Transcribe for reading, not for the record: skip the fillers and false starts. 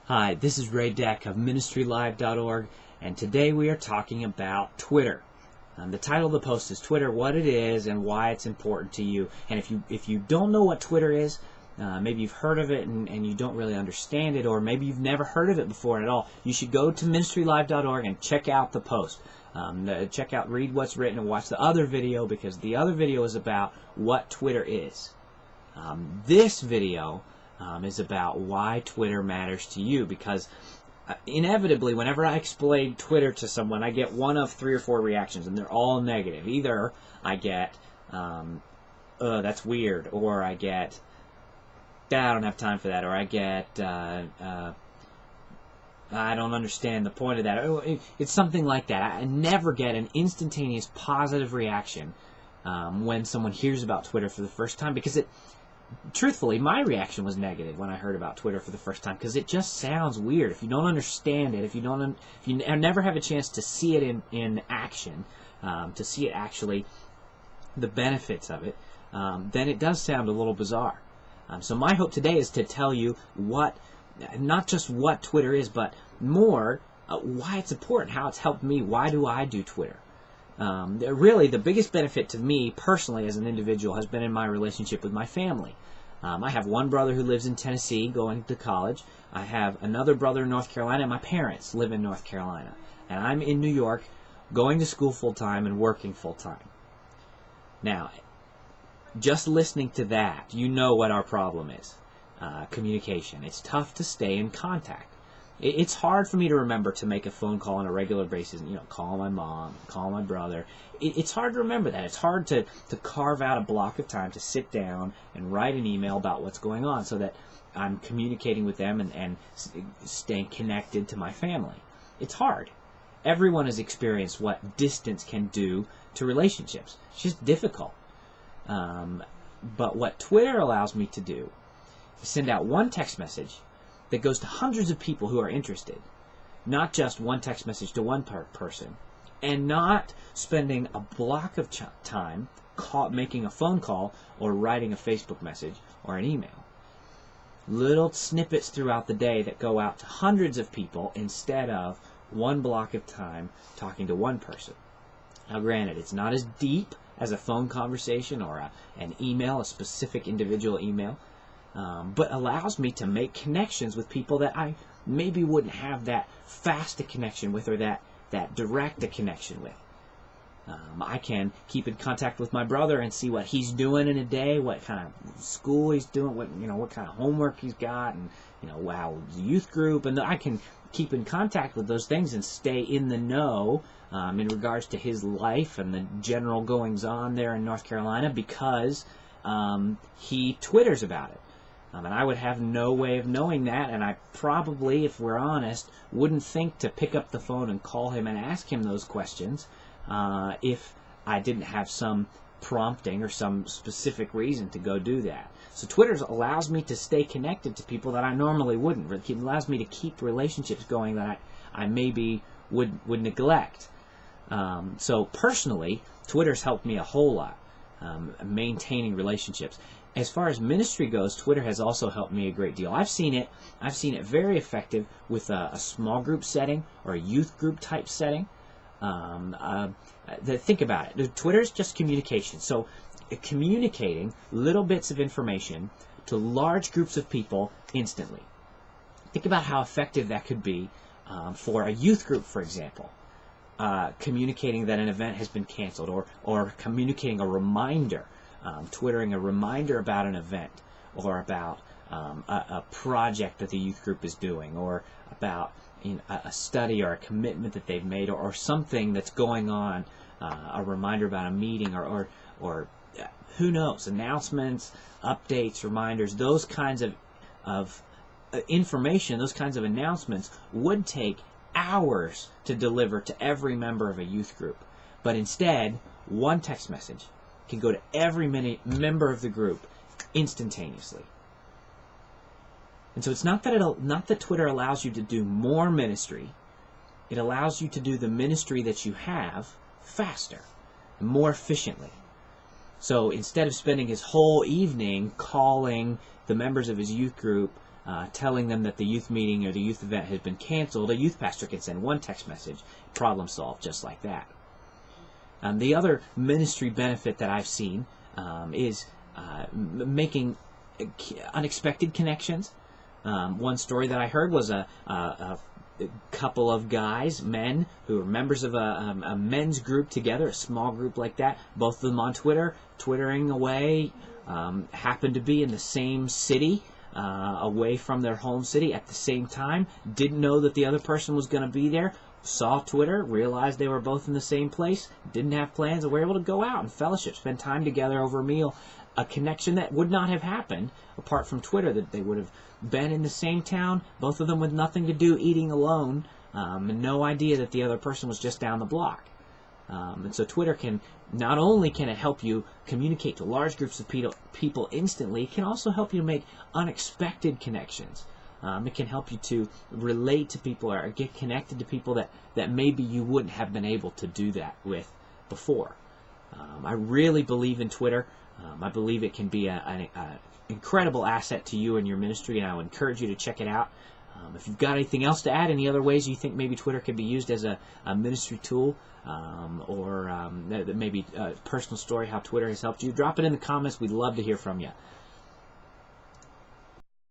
Hi, this is Ray Deck of ministrylive.org, and today we are talking about Twitter. The title of the post is Twitter, what it is and why it's important to you. And if you don't know what Twitter is, maybe you've heard of it and you don't really understand it, or maybe you've never heard of it before at all, you should go to ministrylive.org and check out the post. Read what's written and watch the other video, because the other video is about what Twitter is. This video is about why Twitter matters to you, because inevitably whenever I explain Twitter to someone, I get one of 3 or 4 reactions, and they're all negative. Either I get, that's weird, or I get, I don't have time for that, or I get, I don't understand the point of that. It's something like that. I never get an instantaneous positive reaction when someone hears about Twitter for the first time, because truthfully, my reaction was negative when I heard about Twitter for the first time, because it just sounds weird. If you don't understand it, if you never have a chance to see it in action, to see it actually, the benefits of it, then it does sound a little bizarre. So my hope today is to tell you not just what Twitter is, but more why it's important, how it's helped me. Why do I do Twitter? Really, the biggest benefit to me personally as an individual has been in my relationship with my family. I have one brother who lives in Tennessee going to college. I have another brother in North Carolina, and my parents live in North Carolina. And I'm in New York going to school full-time and working full-time. Now, just listening to that, you know what our problem is. Communication. It's tough to stay in contact. It's hard for me to remember to make a phone call on a regular basis, call my mom, call my brother. It's hard to remember that. It's hard to carve out a block of time to sit down and write an email about what's going on so that I'm communicating with them and staying connected to my family. It's hard. Everyone has experienced what distance can do to relationships. It's just difficult. But what Twitter allows me to do is send out one text message that goes to hundreds of people who are interested, not just one text message to one person, and not spending a block of time making a phone call or writing a Facebook message or an email. Little snippets throughout the day that go out to hundreds of people instead of one block of time talking to one person. Now granted, it's not as deep as a phone conversation or an email, a specific individual email, but allows me to make connections with people that I maybe wouldn't have that fast a connection with, or that direct a connection with. I can keep in contact with my brother and see what he's doing in a day, what kind of school he's doing, what kind of homework he's got, and how the youth group, and I can keep in contact with those things and stay in the know in regards to his life and the general goings on there in North Carolina, because he Twitters about it. And I would have no way of knowing that, and I probably, if we're honest, wouldn't think to pick up the phone and call him and ask him those questions if I didn't have some prompting or some specific reason to go do that. So Twitter allows me to stay connected to people that I normally wouldn't. It allows me to keep relationships going that I maybe would neglect. So personally, Twitter's helped me a whole lot, maintaining relationships. As far as ministry goes, Twitter has also helped me a great deal. I've seen it very effective with a small group setting or a youth group type setting. Think about it. Twitter is just communication. So communicating little bits of information to large groups of people instantly. Think about how effective that could be for a youth group, for example. Communicating that an event has been canceled, or communicating a reminder. Twittering a reminder about an event, or about a project that the youth group is doing, or about a study or a commitment that they've made, or something that's going on, a reminder about a meeting, or who knows, announcements, updates, reminders, those kinds of information, those kinds of announcements would take hours to deliver to every member of a youth group. But instead, one text message can go to every member of the group instantaneously. And so it's not that Twitter allows you to do more ministry. It allows you to do the ministry that you have faster, more efficiently. So instead of spending his whole evening calling the members of his youth group telling them that the youth meeting or the youth event has been canceled, a youth pastor can send one text message, problem solved just like that. The other ministry benefit that I've seen is making unexpected connections. One story that I heard was a couple of guys, men, who are members of a men's group together, a small group like that, both of them on Twitter, twittering away, happened to be in the same city, away from their home city at the same time, didn't know that the other person was going to be there, saw Twitter, realized they were both in the same place, didn't have plans, and were able to go out and fellowship, spend time together over a meal, a connection that would not have happened apart from Twitter, that they would have been in the same town, both of them with nothing to do, eating alone, and no idea that the other person was just down the block. And so Twitter can, not only can it help you communicate to large groups of people instantly, it can also help you make unexpected connections. It can help you to relate to people or get connected to people that maybe you wouldn't have been able to do that with before. I really believe in Twitter. I believe it can be an incredible asset to you and your ministry, and I would encourage you to check it out. If you've got anything else to add, any other ways you think maybe Twitter can be used as a ministry tool, or maybe a personal story how Twitter has helped you, drop it in the comments. We'd love to hear from you.